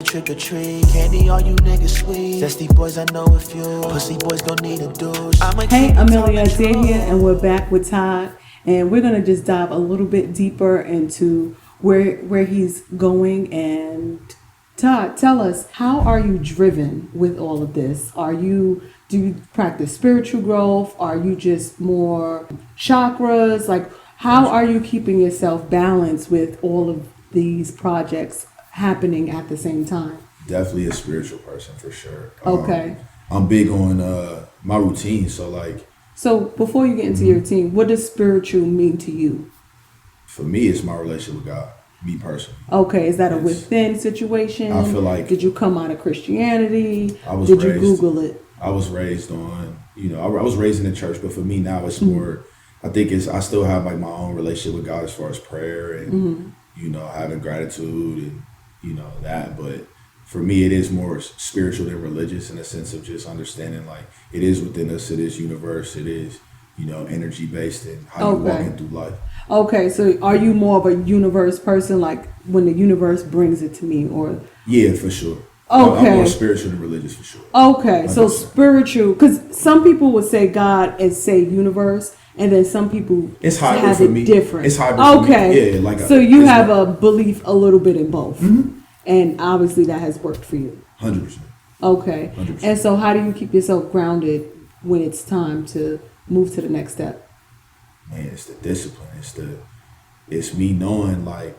trick or treat. Candy, all you niggas sweet. Zesty boys, I know a few. Pussy boys gon' need a douche. Hey, Amelia, Adair here, and we're back with Todd. And we're gonna just dive a little bit deeper into where he's going. And Todd, tell us, how are you driven with all of this? Do you practice spiritual growth? Are you just more chakras? Like, how are you keeping yourself balanced with all of these projects happening at the same time? Definitely a spiritual person for sure. Okay. I'm big on my routine. So before you get into your routine, what does spiritual mean to you? For me, it's my relationship with God, me personally. Okay, is that a within situation? I feel like, did you come out of Christianity? Did you Google it? I was raised on, I was raised in the church, but for me now it's more, I think I still have like my own relationship with God as far as prayer and, having gratitude and, that. But for me, it is more spiritual than religious in a sense of just understanding like it is within us, it is universe, it is, energy based and how you walking through life. Okay, so are you more of a universe person, like when the universe brings it to me, or? Yeah, for sure. Okay. I'm more spiritual than religious for sure. Okay, 100%. So spiritual, because some people would say God and say universe, and then some people have it different. It's hybrid for me. Yeah, so you have a belief a little bit in both, and obviously that has worked for you. 100%. Okay, 100%. And so how do you keep yourself grounded when it's time to move to the next step? Man, it's the discipline. It's me knowing like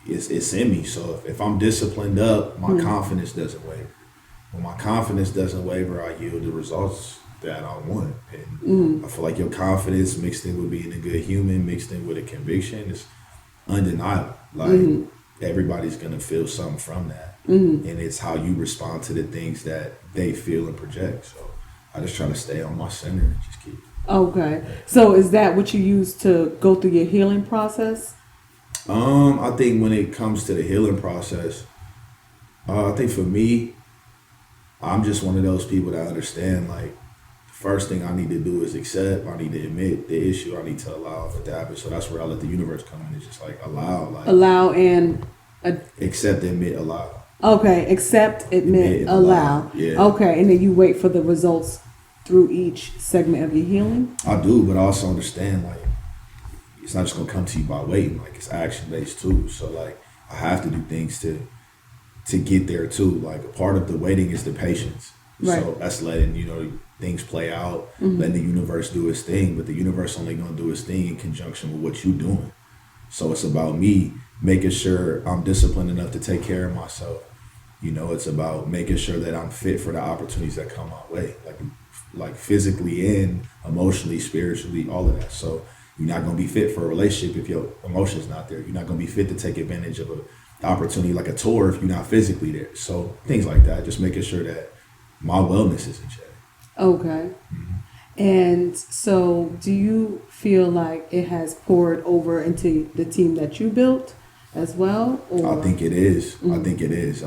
it's in me. So if I'm disciplined up, my confidence doesn't waver. When my confidence doesn't waver, I yield the results that I want. And I feel like your confidence mixed in with being a good human, mixed in with a conviction, is undeniable. Like everybody's gonna feel something from that. And it's how you respond to the things that they feel and project. So I just try to stay on my center and just keep. Okay. So is that what you use to go through your healing process? I think when it comes to the healing process, I think for me, I'm just one of those people that understand like the first thing I need to do is accept. I need to admit the issue. I need to allow it to happen. So that's where I let the universe come in. It's just like allow and accept, admit, allow. Okay, accept, admit, allow. Yeah. Okay, and then you wait for the results through each segment of your healing? I do, but I also understand like it's not just gonna come to you by waiting. Like it's action based too. So like I have to do things to get there too. Like a part of the waiting is the patience. Right. So that's letting things play out, letting the universe do its thing. But the universe only gonna do its thing in conjunction with what you're doing. So it's about me making sure I'm disciplined enough to take care of myself. It's about making sure that I'm fit for the opportunities that come my way, like physically and emotionally, spiritually, all of that. So you're not going to be fit for a relationship if your emotion's not there. You're not going to be fit to take advantage of an opportunity like a tour if you're not physically there. So things like that, just making sure that my wellness is in check. Okay. And so do you feel like it has poured over into the team that you built as well? Or? I think it is. I think it is.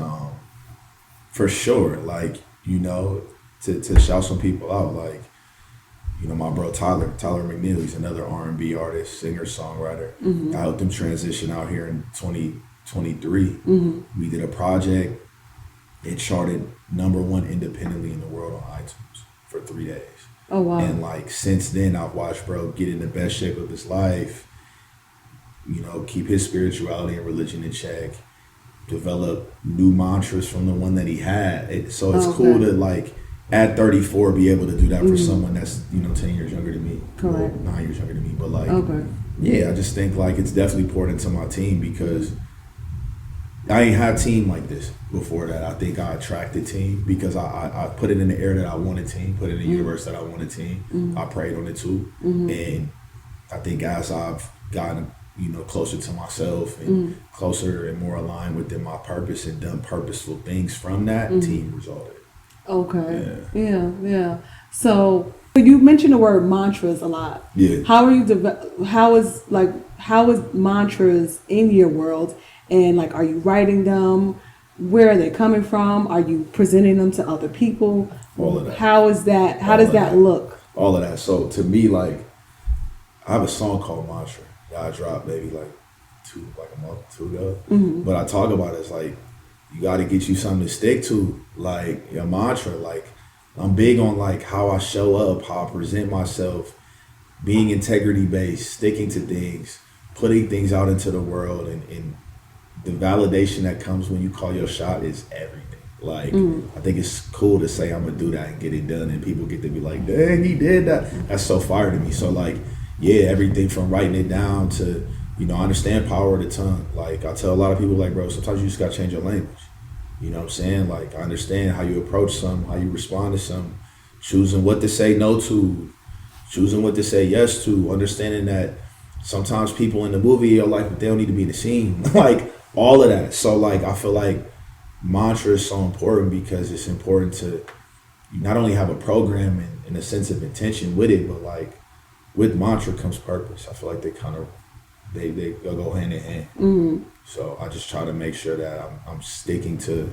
For sure. Like, to shout some people out, like, my bro Tyler McNeil, he's another R&B artist, singer, songwriter. I helped him transition out here in 2023. We did a project. It charted #1 independently in the world on iTunes for 3 days. Oh, wow. And like since then, I've watched bro get in the best shape of his life, keep his spirituality and religion in check, develop new mantras from the one that he had. So it's cool to like at 34 be able to do that for someone that's 10 years younger than me. Correct. 9 years younger than me. But like yeah, I just think like it's definitely poured into my team because I ain't had a team like this before that. I think I attracted team because I put it in the air that I want a team, put it in the universe that I want a team. I prayed on it too. And I think as I've gotten closer to myself and closer and more aligned within my purpose and done purposeful things from that, team resulted. Okay. Yeah. So you mentioned the word mantras a lot. Yeah. How is mantras in your world? And like, are you writing them? Where are they coming from? Are you presenting them to other people? All of that. How is that? How does that look? All of that. So to me, like, I have a song called Mantra that I dropped maybe like a month or two ago. But I talk about it as like, you got to get you something to stick to, like your mantra. Like I'm big on like how I show up, how I present myself, being integrity based, sticking to things, putting things out into the world, and the validation that comes when you call your shot is everything. Like I think it's cool to say I'm gonna do that and get it done, and people get to be like, dang, he did that. That's so fire to me. So like, yeah, everything from writing it down to, you know, I understand power of the tongue. Like I tell a lot of people, like, bro, sometimes you just gotta change your language. You know what I'm saying? Like I understand how you approach something, how you respond to something, choosing what to say no to, choosing what to say yes to, understanding that sometimes people in the movie are like, they don't need to be in the scene. Like all of that. So like I feel like mantra is so important because it's important to not only have a program and a sense of intention with it, but like with mantra comes purpose. I feel like they kind of they go hand in hand. So I just try to make sure that I'm sticking to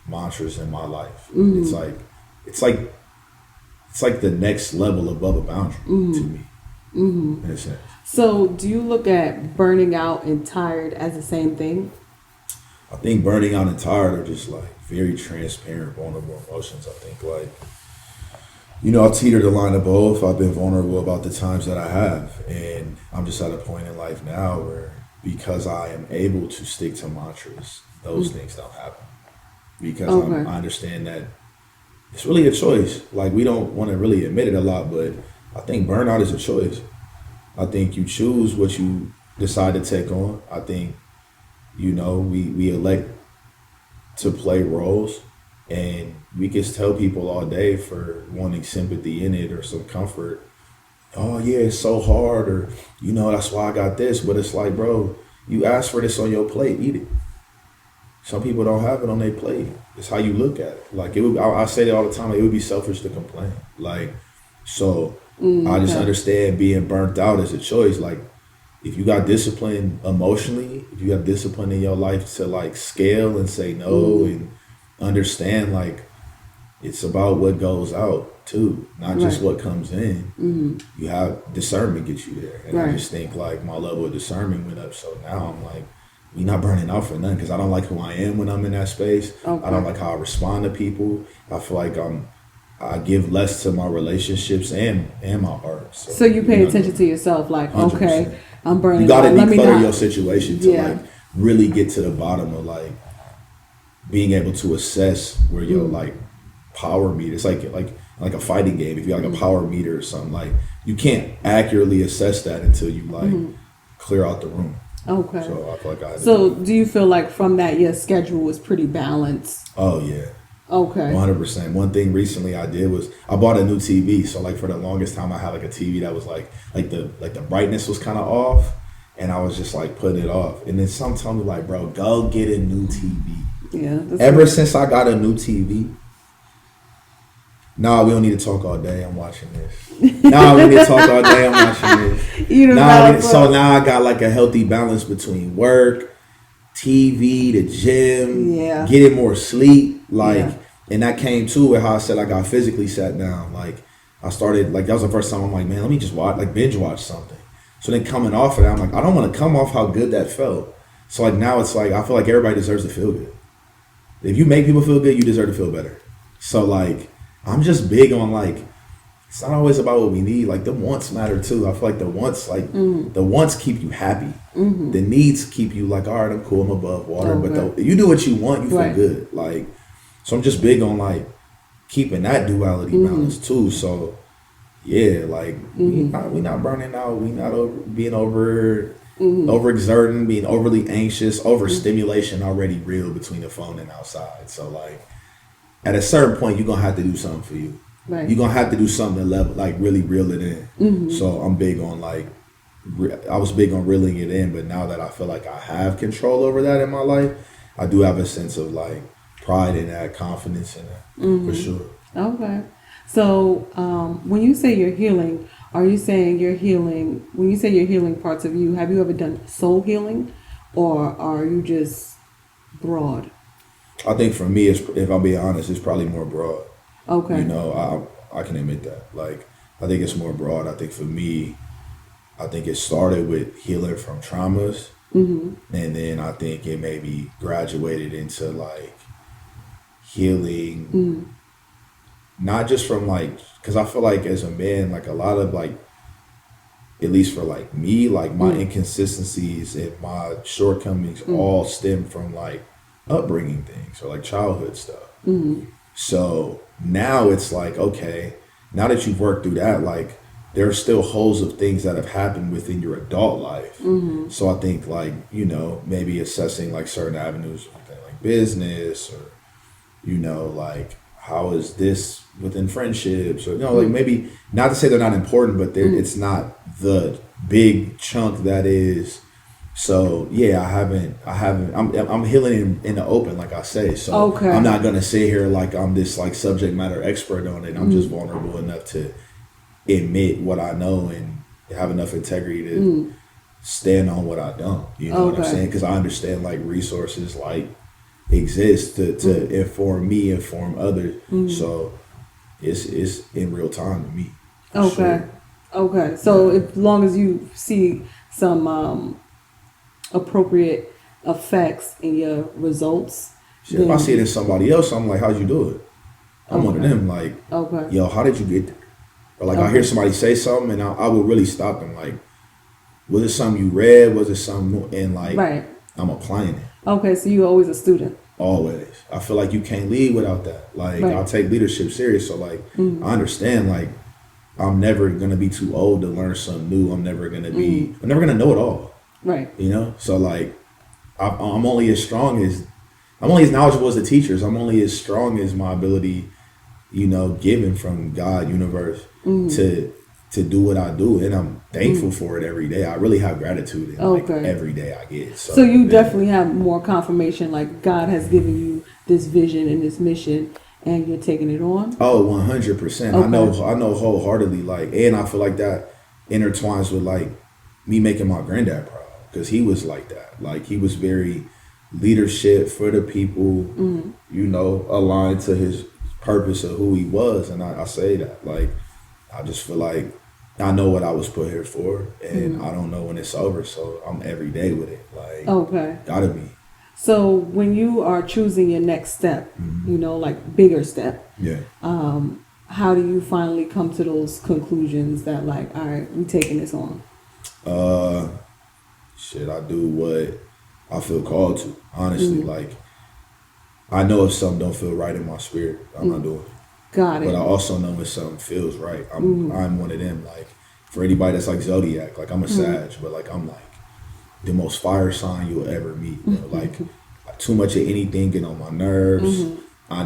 mantras in my life. It's like the next level above a boundary to me, in a sense. So do you look at burning out and tired as the same thing? I think burning out and tired are just like very transparent, vulnerable emotions. I think like, you know, I've teetered the line of both. I've been vulnerable about the times that I have. And I'm just at a point in life now where because I am able to stick to mantras, those things don't happen. Because I understand that it's really a choice. Like we don't want to really admit it a lot, but I think burnout is a choice. I think you choose what you decide to take on. I think, you know, we elect to play roles, and we can tell people all day for wanting sympathy in it or some comfort. Oh yeah, it's so hard, or you know, that's why I got this. But it's like, bro, you asked for this on your plate, eat it. Some people don't have it on their plate. It's how you look at it. Like I say that all the time. Like, it would be selfish to complain. Like, so I just understand being burnt out as a choice. Like, if you got discipline emotionally, if you got discipline in your life to like scale and say no and understand, like it's about what goes out too, not just what comes in. You have discernment gets you there, and I just think like my level of discernment went up. So now I'm like, we not burning out for nothing because I don't like who I am when I'm in that space. I don't like how I respond to people. I feel like I give less to my relationships and my art. So you pay attention to yourself, like 100%. Okay, I'm burning out. You gotta declutter your situation to like really get to the bottom of like being able to assess where your like power meter. It's like a fighting game. If you got like a power meter or something, like you can't accurately assess that until you like clear out the room. Okay. So I feel like I had So do you feel like from that your schedule was pretty balanced? Oh yeah. Okay. 100%. One thing recently I did was I bought a new TV. So like for the longest time I had like a TV that was like the brightness was kind of off, and I was just like putting it off. And then some told me like, bro, go get a new TV. Yeah. Ever since I got a new TV, nah, we don't need to talk all day. I'm watching this. Nah, we need to talk all day. I'm watching this. So now I got like a healthy balance between work, TV, the gym, getting more sleep. Like, and that came too with how I said I got physically sat down. Like, I started, like, that was the first time I'm like, man, let me just watch, like, binge watch something. So then coming off of that, I'm like, I don't want to come off how good that felt. So, like, now it's like, I feel like everybody deserves to feel good. If you make people feel good, you deserve to feel better. So, like, I'm just big on, like, it's not always about what we need. Like, the wants matter too. I feel like the wants, like, the wants keep you happy. The needs keep you like, all right, I'm cool, I'm above water. But you do what you want, you feel good. Like, so I'm just big on like keeping that duality balance too. So yeah, like we not burning out. We not being overexerting, being overly anxious, overstimulation already real between the phone and outside. So like at a certain point, you're gonna have to do something for you. Right. You're gonna have to do something to level, like really reel it in. So I'm big on like I was big on reeling it in, but now that I feel like I have control over that in my life, I do have a sense of like pride in that, confidence in that, for sure. Okay. So when you say you're healing, are you saying you're healing, when you say you're healing parts of you, have you ever done soul healing, or are you just broad? I think for me, if I'm being honest, it's probably more broad. Okay. You know, I can admit that. Like, I think it's more broad. I think for me, I think it started with healing from traumas. And then I think it maybe graduated into like healing, not just from like, because I feel like as a man, like a lot of like, at least for like me, like my inconsistencies and my shortcomings all stem from like upbringing things or like childhood stuff. So now it's like, okay, now that you've worked through that, like there are still holes of things that have happened within your adult life. So I think like, you know, maybe assessing like certain avenues within like business or, you know, like how is this within friendships or, you know, like maybe not to say they're not important, but it's not the big chunk that is. So yeah, I'm healing in the open, like I say. So I'm not gonna sit here like I'm this like subject matter expert on it. I'm just vulnerable enough to admit what I know and have enough integrity to stand on what I don't. You know what I'm saying? Because I understand like resources like exist to inform me, inform others. So it's in real time to me. Sure. Okay. So as long as you see some appropriate effects in your results. Shit, if I see it in somebody else, I'm like, how'd you do it? I'm one of them, like, yo, how did you get there? Or like I hear somebody say something and I will really stop them, like, was it something you read? Was it something, and like, I'm applying it. Okay, so you're always a student. Always. I feel like you can't lead without that. Like, I take leadership serious, so like, I understand, like, I'm never going to be too old to learn something new. I'm never going to know it all. Right. You know? So like, I'm only as knowledgeable as the teachers. I'm only as strong as my ability, you know, given from God, universe, to do what I do. And I'm thankful for it every day. I really have gratitude in like every day I get. So you definitely have more confirmation, like God has given you this vision and this mission and you're taking it on? Oh, 100%. I know wholeheartedly, like, and I feel like that intertwines with like me making my granddad proud. Because he was like that. Like, he was very leadership for the people, you know, aligned to his purpose of who he was. And I say that. Like, I just feel like I know what I was put here for. And I don't know when it's over. So I'm every day with it. Like, gotta be. So when you are choosing your next step, you know, like bigger step. Yeah. How do you finally come to those conclusions that like, all right, we taking this on? I do what I feel called to, honestly. Like, I know if something don't feel right in my spirit, I'm not doing it. Got it. But I also know if something feels right. I'm one of them. Like, for anybody that's like Zodiac, like I'm a Sag, but like I'm like the most fire sign you'll ever meet. You know? Like, too much of anything get on my nerves. I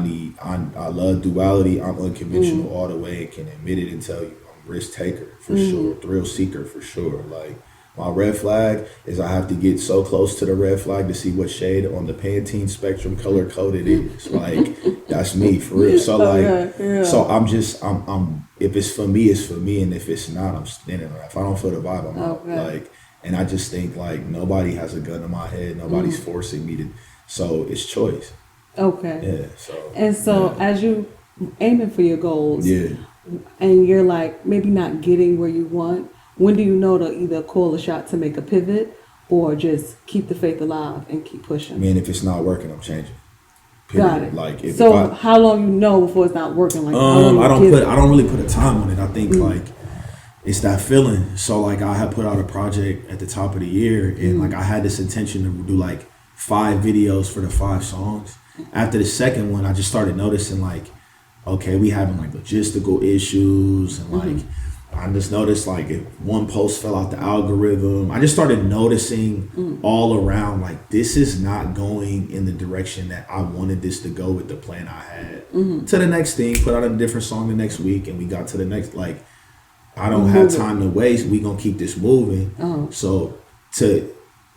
love duality. I'm unconventional all the way and can admit it and tell you I'm risk taker for sure, thrill seeker for sure. Like, my red flag is I have to get so close to the red flag to see what shade on the Pantene spectrum color code it is. Like, that's me for real. So like, so I'm if it's for me, it's for me, and if it's not, I'm standing there. If I don't feel the vibe, I'm out. Like, and I just think like nobody has a gun in my head. Nobody's forcing me to. So it's choice. Okay. Yeah. So as you aiming for your goals, and you're like maybe not getting where you want. When do you know to either call a shot to make a pivot or just keep the faith alive and keep pushing? I mean, if it's not working, I'm changing. Period. Got it. Like, how long you know before it's not working? Like, I don't really put a time on it. I think like it's that feeling. So like I had put out a project at the top of the year and like I had this intention to do like 5 videos for the 5 songs. After the second one, I just started noticing like, okay, we having like logistical issues and like. I just noticed like if one post fell out the algorithm, I just started noticing all around like this is not going in the direction that I wanted this to go with the plan I had. To the next thing, put out a different song the next week and we got to the next, like I don't have time to waste. We gonna keep this moving. So to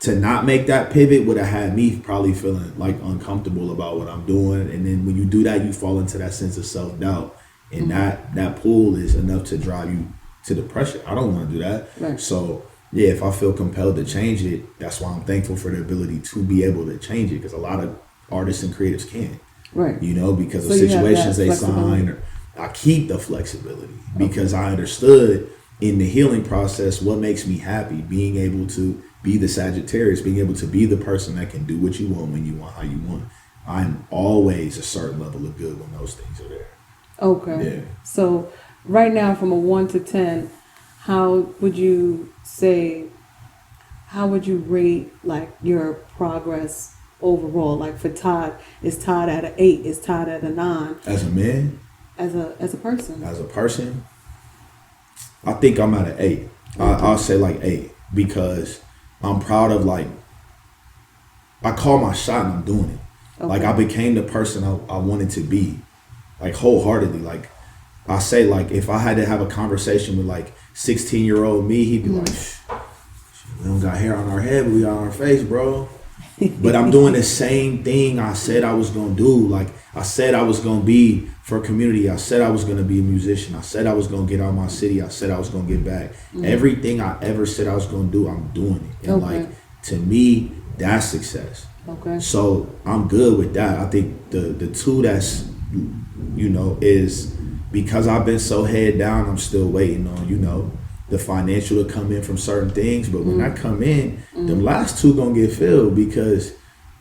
not make that pivot would have had me probably feeling like uncomfortable about what I'm doing. And then when you do that, you fall into that sense of self-doubt. And that pull is enough to drive you to depression. I don't want to do that. Right. So yeah, if I feel compelled to change it, that's why I'm thankful for the ability to be able to change it, because a lot of artists and creatives can't. Right. You know, because of situations they sign. Or I keep the flexibility because I understood in the healing process what makes me happy, being able to be the Sagittarius, being able to be the person that can do what you want, when you want, how you want. I'm always a certain level of good when those things are there. Okay. Yeah. So right now, from a 1 to 10, how would you rate like your progress overall? Like for Todd, is Todd at an 8? Is Todd at a 9? As a man? As a person? As a person, I think I'm at an 8. I'll say like 8 because I'm proud of like, I call my shot and I'm doing it. Okay. Like I became the person I wanted to be, like wholeheartedly. Like I say, like if I had to have a conversation with like 16-year-old me, he'd be like, we don't got hair on our head, but we got on our face, bro. But I'm doing the same thing I said I was gonna do. Like I said I was gonna be for community. I said I was gonna be a musician. I said I was gonna get out of my city. I said I was gonna get back. Everything I ever said I was gonna do, I'm doing it. And like to me, that's success. Okay. So I'm good with that. I think the two that's, is because I've been so head down, I'm still waiting on, the financial to come in from certain things. But when I come in, them last two gonna get filled because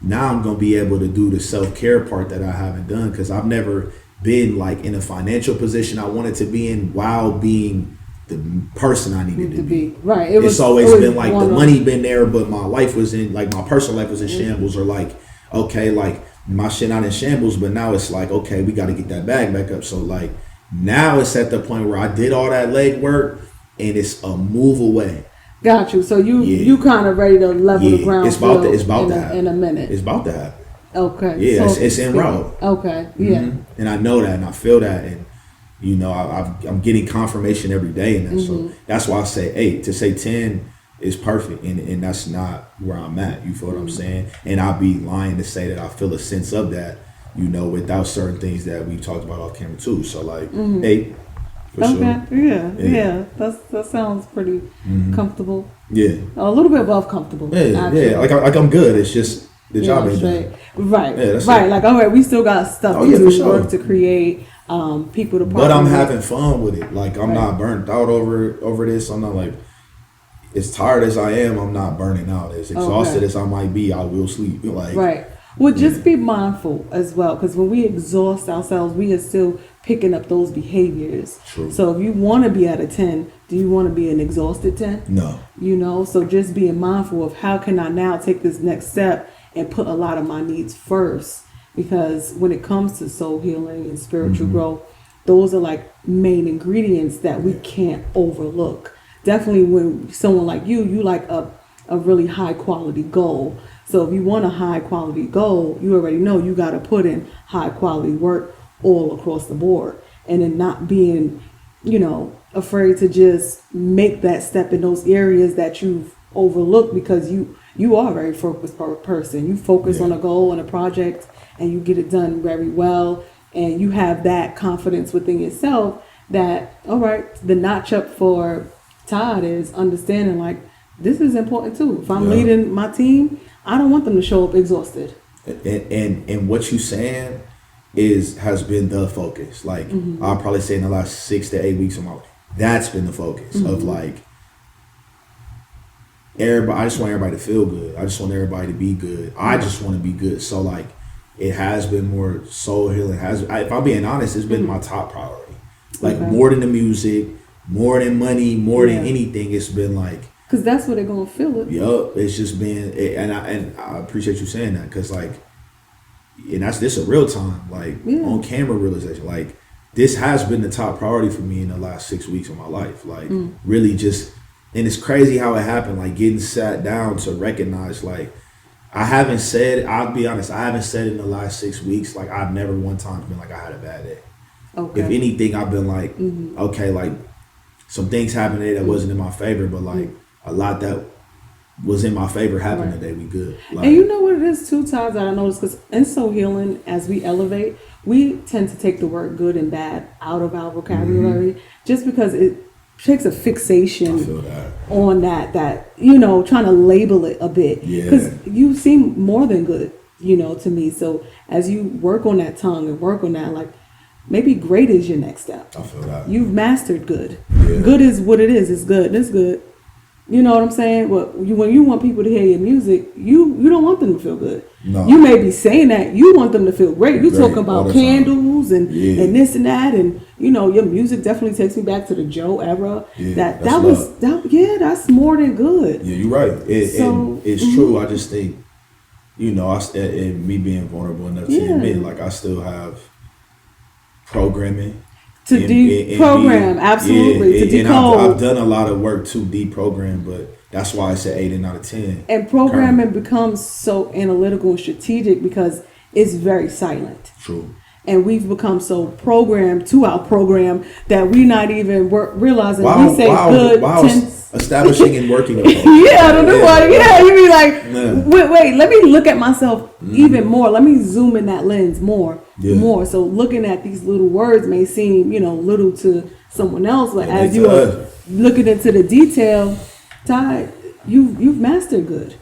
now I'm gonna be able to do the self-care part that I haven't done, because I've never been like in a financial position I wanted to be in while being the person I needed to be. Right. It's always been like the money been there, but my life was in, like my personal life was in shambles, or like, okay, like my shit not in shambles, but now it's like, okay, we got to get that bag back up. So like now it's at the point where I did all that leg work and it's a move away. Got you. So you kind of ready to level the ground. It's about to happen in a minute. It's about to happen. Okay. Yeah, so it's en route. Okay. Yeah. And I know that, and I feel that, and I'm getting confirmation every day in that. So that's why I say 8. To say 10 is perfect, and that's not where I'm at. You feel what I'm saying? And I'd be lying to say that I feel a sense of that, without certain things that we've talked about off camera too. So like 8. For okay. Sure. Yeah. That sounds pretty comfortable. Yeah. A little bit above comfortable. Yeah. Like I'm good. It's just the job ain't done. Right. Yeah, that's right. it. Like, all right, we still got stuff to do, sure. work to create, people to partner But I'm with. having fun with it. Like I'm not burnt out over this. I'm not like, as tired as I am, I'm not burning out. As exhausted as I might be, I will sleep. Like right. Well, just be mindful as well, because when we exhaust ourselves, we are still picking up those behaviors. True. So if you want to be at a 10, do you want to be an exhausted 10? No. So just being mindful of how can I now take this next step and put a lot of my needs first, because when it comes to soul healing and spiritual growth, those are like main ingredients that we can't overlook. Definitely when someone like you like a really high quality goal. So if you want a high quality goal, you already know you got to put in high quality work all across the board, and then not being, afraid to just make that step in those areas that you've overlooked, because you are a very focused person. You focus on a goal and a project, and you get it done very well, and you have that confidence within yourself that, all right, the notch up for Todd is understanding like this is important too. If I'm leading my team, I don't want them to show up exhausted. And what you saying has been the focus. Like I'll probably say in the last 6 to 8 weeks of my life, that's been the focus of like everybody. I just want everybody to feel good. I just want everybody to be good. I just want to be good. So like it has been more soul healing. If I'm being honest, it's been my top priority. Like more than the music, more than money, more than anything. It's been like, because that's where they're gonna feel it. Yup, it's just been, and I appreciate you saying that, because like, and this a real time, like on camera realization. Like this has been the top priority for me in the last 6 weeks of my life. Like really just, and it's crazy how it happened. Like getting sat down to recognize, like I'll be honest, I haven't said in the last 6 weeks, like I've never one time been like I had a bad day. Okay. If anything, I've been like, okay, like some things happened today that wasn't in my favor, but like a lot that was in my favor happened today. We good. Like, and you know what it is too, Todd, that I noticed, because in soul healing, as we elevate, we tend to take the word good and bad out of our vocabulary, just because it takes a fixation on that trying to label it a bit, because you seem more than good, to me. So as you work on that tongue and work on that, like maybe great is your next step. I feel that you've mastered good. Good is what it is. It's good. It's good. You know what I'm saying? Well, when you want people to hear your music, you don't want them to feel good. No. You may be saying that you want them to feel great. You're talking all about the candles time. and this and that, and your music definitely takes me back to the Joe era. Yeah, That's more than good. Yeah, you're right. And it's true. I just think, and me being vulnerable enough to admit, like I still have programming. To deprogram, absolutely. To decode. And I've done a lot of work to deprogram, but that's why I said 8 and out of 10. And programming becomes so analytical and strategic because it's very silent. True. And we've become so programmed to our program that we're not even realizing we say good tense. Establishing and working. I don't know why. Yeah, you be like, wait, let me look at myself even more. Let me zoom in that lens more. So looking at these little words may seem, little to someone else, but as you are looking into the detail, Todd, you've mastered good.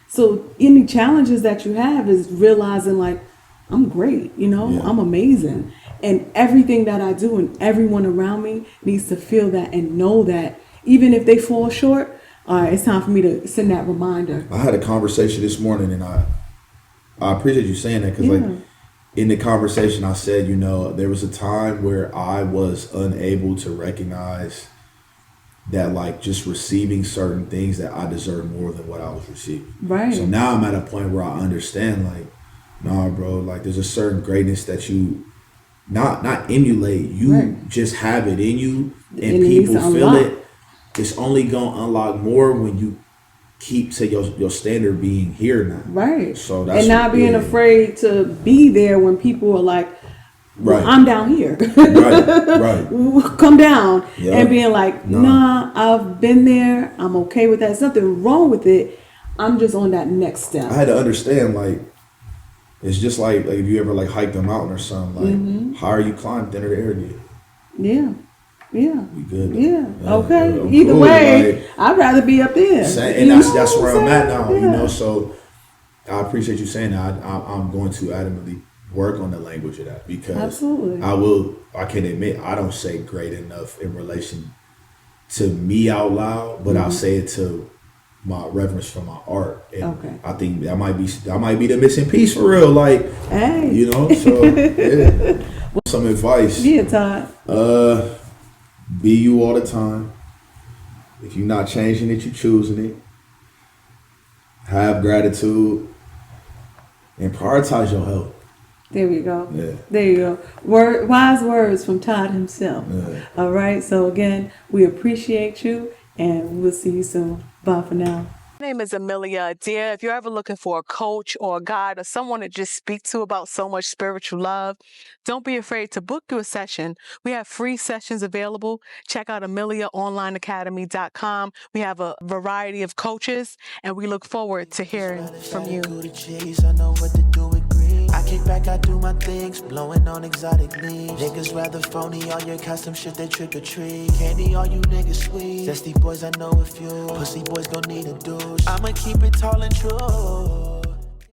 So any challenges that you have is realizing like, I'm great, I'm amazing. And everything that I do and everyone around me needs to feel that and know that even if they fall short, it's time for me to send that reminder. I had a conversation this morning and I appreciate you saying that because like in the conversation I said, there was a time where I was unable to recognize that like just receiving certain things that I deserve more than what I was receiving. Right. So now I'm at a point where I understand like, nah, bro, like there's a certain greatness that you not emulate, you just have it in you and people feel it. It's only gonna unlock more when you keep to your standard being here now. Right. So that's and not being afraid to be there when people are like, well, I'm down here. right. Come down. And being like, nah, I've been there. I'm okay with that. There's nothing wrong with it. I'm just on that next step. I had to understand like it's just like if you ever like hiked a mountain or something, like higher you climb, thinner the air get. Yeah. We good. Yeah. Okay. Either way, like, I'd rather be up there. And that's where I'm at now, So I appreciate you saying that. I'm going to adamantly work on the language of that because I can admit I don't say great enough in relation to me out loud, but I'll say it to my reverence for my art. And I think that might be the missing piece for real. Like, hey. So some advice. Yeah, Todd. Be you all the time. If you're not changing it, you're choosing it. Have gratitude and prioritize your health. There we go. Yeah. There you go. Wise words from Todd himself. Yeah. All right. So again, we appreciate you and we'll see you soon. Bye for now. My name is Amelia Adair. If you're ever looking for a coach or a guide or someone to just speak to about so much spiritual love, don't be afraid to book you a session. We have free sessions available. Check out AmeliaOnlineAcademy.com. We have a variety of coaches, and we look forward to hearing from you. I kick back, I do my things, blowing on exotic leaves. Niggas rather phony, all your custom shit, they trick or treat. Candy, all you niggas sweet. Zesty boys, I know a few. Pussy boys gon' need a douche. I'ma keep it tall and true.